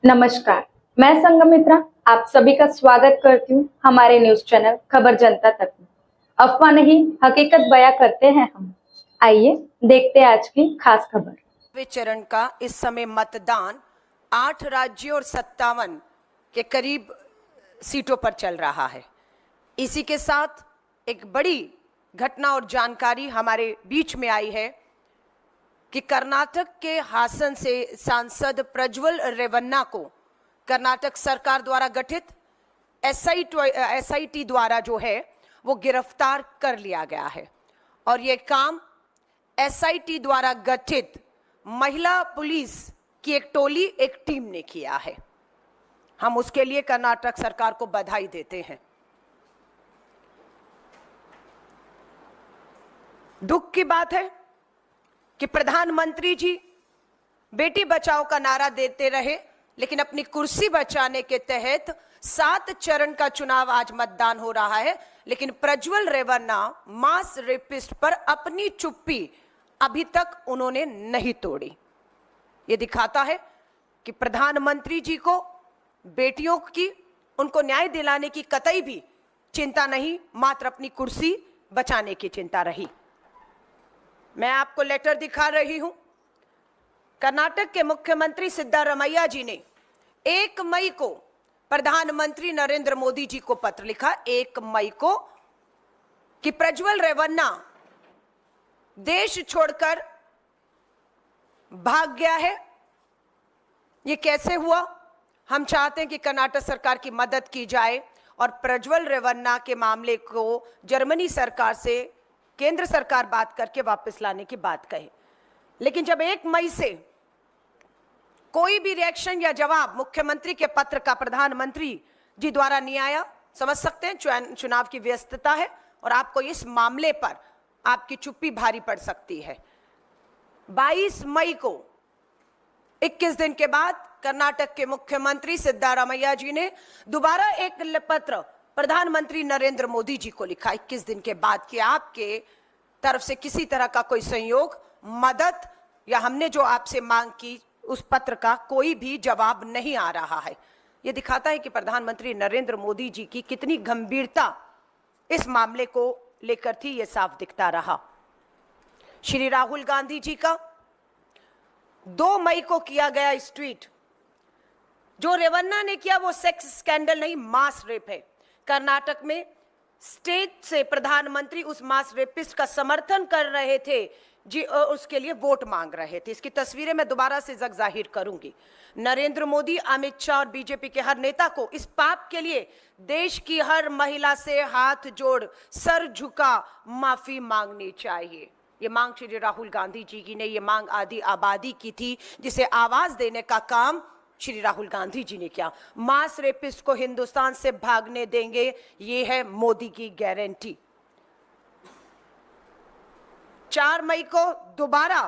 नमस्कार, मैं संगमित्रा आप सभी का स्वागत करती हूँ हमारे न्यूज चैनल खबर जनता तक में। अफवाह नहीं हकीकत बयां करते हैं हम। आइए देखते हैं आज की खास खबर। चरण का इस समय मतदान 8 राज्यों और 57 के करीब सीटों पर चल रहा है। इसी के साथ एक बड़ी घटना और जानकारी हमारे बीच में आई है कि कर्नाटक के हासन से सांसद प्रज्वल रेवन्ना को कर्नाटक सरकार द्वारा गठित एसआईटी द्वारा जो है वो गिरफ्तार कर लिया गया है। और ये काम एसआईटी द्वारा गठित महिला पुलिस की एक टोली, एक टीम ने किया है। हम उसके लिए कर्नाटक सरकार को बधाई देते हैं। दुख की बात है कि प्रधानमंत्री जी बेटी बचाओ का नारा देते रहे, लेकिन अपनी कुर्सी बचाने के तहत 7 चरण का चुनाव आज मतदान हो रहा है, लेकिन प्रज्वल रेवन्ना मास रेपिस्ट पर अपनी चुप्पी अभी तक उन्होंने नहीं तोड़ी। यह दिखाता है कि प्रधानमंत्री जी को बेटियों की, उनको न्याय दिलाने की कतई भी चिंता नहीं, मात्र अपनी कुर्सी बचाने की चिंता रही। मैं आपको लेटर दिखा रही हूं। कर्नाटक के मुख्यमंत्री सिद्धारमैया जी ने 1 मई को प्रधानमंत्री नरेंद्र मोदी जी को पत्र लिखा, 1 मई को, कि प्रज्वल रेवन्ना देश छोड़कर भाग गया है। ये कैसे हुआ? हम चाहते हैं कि कर्नाटक सरकार की मदद की जाए और प्रज्वल रेवन्ना के मामले को जर्मनी सरकार से केंद्र सरकार बात करके वापस लाने की बात कहे। लेकिन जब 1 मई से कोई भी रिएक्शन या जवाब मुख्यमंत्री के पत्र का प्रधानमंत्री जी द्वारा नहीं आया, समझ सकते हैं चुनाव की व्यस्तता है और आपको इस मामले पर आपकी चुप्पी भारी पड़ सकती है। 22 मई को 21 दिन के बाद कर्नाटक के मुख्यमंत्री सिद्धारमैया जी ने दोबारा एक पत्र प्रधानमंत्री नरेंद्र मोदी जी को लिखा 21 दिन के बाद कि आपके तरफ से किसी तरह का कोई सहयोग, मदद या हमने जो आपसे मांग की उस पत्र का कोई भी जवाब नहीं आ रहा है। यह दिखाता है कि प्रधानमंत्री नरेंद्र मोदी जी की कितनी गंभीरता इस मामले को लेकर थी, यह साफ दिखता रहा। श्री राहुल गांधी जी का 2 मई को किया गया इस ट्वीट, जो रेवन्ना ने किया वो सेक्स स्कैंडल नहीं, मास रेप है। कर्नाटक में स्टेट से प्रधानमंत्री उस मास रेपिस्ट का समर्थन कर रहे थे जी, उसके लिए वोट मांग रहे थे। इसकी तस्वीरें मैं दोबारा से जाहिर करूंगी। नरेंद्र मोदी, अमित शाह और बीजेपी के हर नेता को इस पाप के लिए देश की हर महिला से हाथ जोड़, सर झुका माफी मांगनी चाहिए। ये मांग श्री राहुल गांधी जी की ने, ये मांग आधी आबादी की थी, जिसे आवाज देने का काम श्री राहुल गांधी जी ने किया। मास रेपिस्ट को हिंदुस्तान से भागने देंगे, ये है मोदी की गारंटी। 4 मई को दोबारा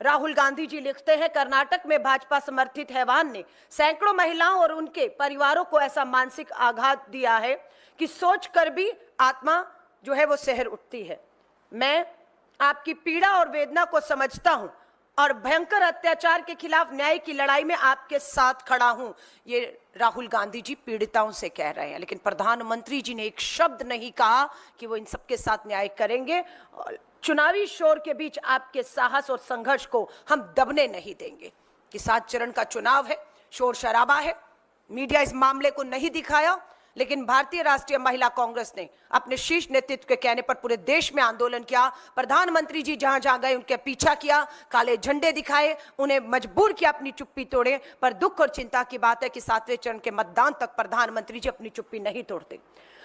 राहुल गांधी जी लिखते हैं, कर्नाटक में भाजपा समर्थित हैवान ने सैकड़ों महिलाओं और उनके परिवारों को ऐसा मानसिक आघात दिया है कि सोचकर भी आत्मा जो है वो सहर उठती है। मैं आपकी पीड़ा और वेदना को समझता हूं और भयंकर अत्याचार के खिलाफ न्याय की लड़ाई में आपके साथ खड़ा हूं, ये राहुल गांधी जी पीड़िताओं से कह रहे हैं। लेकिन प्रधानमंत्री जी ने एक शब्द नहीं कहा कि वो इन सबके साथ न्याय करेंगे। और चुनावी शोर के बीच आपके साहस और संघर्ष को हम दबने नहीं देंगे। कि 7 चरण का चुनाव है, शोर शराबा है, मीडिया इस मामले को नहीं दिखाया, लेकिन भारतीय राष्ट्रीय महिला कांग्रेस ने अपने शीर्ष नेतृत्व के कहने पर पूरे देश में आंदोलन किया। प्रधानमंत्री जी जहां जहां गए उनके पीछा किया, काले झंडे दिखाए, उन्हें मजबूर किया अपनी चुप्पी तोड़े। पर दुख और चिंता की बात है कि 7वें चरण के मतदान तक प्रधानमंत्री जी अपनी चुप्पी नहीं तोड़ते।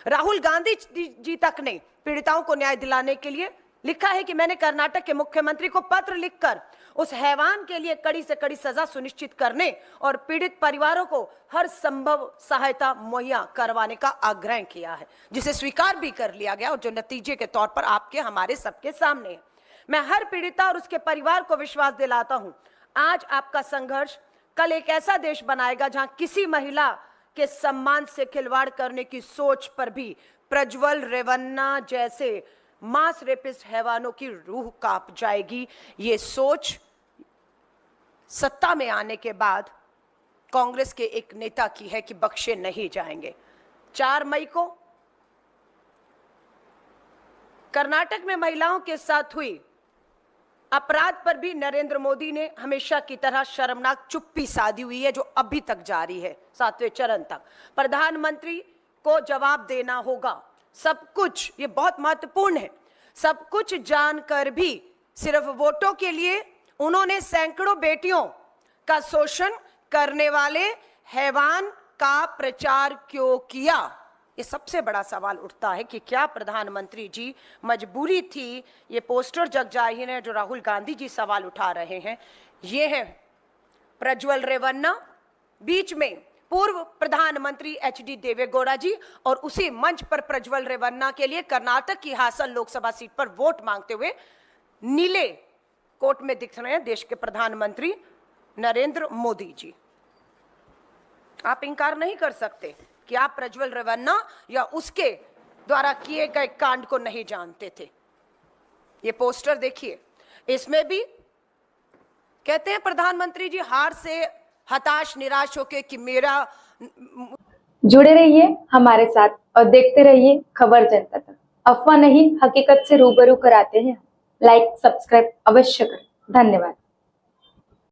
राहुल गांधी जी तक ने पीड़िताओं को न्याय दिलाने के लिए लिखा है कि मैंने कर्नाटक के मुख्यमंत्री को पत्र लिखकर उस हैवान के लिए कड़ी से कड़ी सजा सुनिश्चित करने और पीड़ित परिवारों को हर संभव सहायता मुहैया करवाने का आग्रह किया है, जिसे स्वीकार भी कर लिया गया और जो नतीजे के तौर पर आपके हमारे सबके सामने है। मैं हर पीड़िता और उसके परिवार को विश्वास दिलाता हूं, आज आपका संघर्ष कल एक ऐसा देश बनाएगा जहां किसी महिला के सम्मान से खिलवाड़ करने की सोच पर भी प्रज्वल रेवन्ना जैसे मास रेपिस्ट हैवानों की रूह कांप जाएगी। ये सोच सत्ता में आने के बाद कांग्रेस के एक नेता की है कि बख्शे नहीं जाएंगे। 4 मई को कर्नाटक में महिलाओं के साथ हुई अपराध पर भी नरेंद्र मोदी ने हमेशा की तरह शर्मनाक चुप्पी साधी हुई है, जो अभी तक जारी है 7वें चरण तक। प्रधानमंत्री को जवाब देना होगा सब कुछ, ये बहुत महत्वपूर्ण है। सब कुछ जानकर भी सिर्फ वोटों के लिए उन्होंने सैकड़ों बेटियों का शोषण करने वाले हैवान का प्रचार क्यों किया? ये सबसे बड़ा सवाल उठता है कि क्या प्रधानमंत्री जी मजबूरी थी? ये पोस्टर जग जाहिर है जो राहुल गांधी जी सवाल उठा रहे हैं। ये है प्रज्वल रेवन्ना, बीच में पूर्व प्रधानमंत्री एचडी देवेगौड़ा जी, और उसी मंच पर प्रज्वल रेवन्ना के लिए कर्नाटक की हासन लोकसभा सीट पर वोट मांगते हुए नीले कोट में दिख रहे हैं देश के प्रधानमंत्री नरेंद्र मोदी जी। आप इंकार नहीं कर सकते कि आप प्रज्वल रेवन्ना या उसके द्वारा किए गए कांड को नहीं जानते थे। ये पोस्टर देखिए, इसमें भी कहते हैं प्रधानमंत्री जी हार से हताश निराश होके कि मेरा। जुड़े रहिए हमारे साथ और देखते रहिए खबर जनता तक। अफवाह नहीं, हकीकत से रूबरू कराते हैं। लाइक सब्सक्राइब अवश्य करें। धन्यवाद।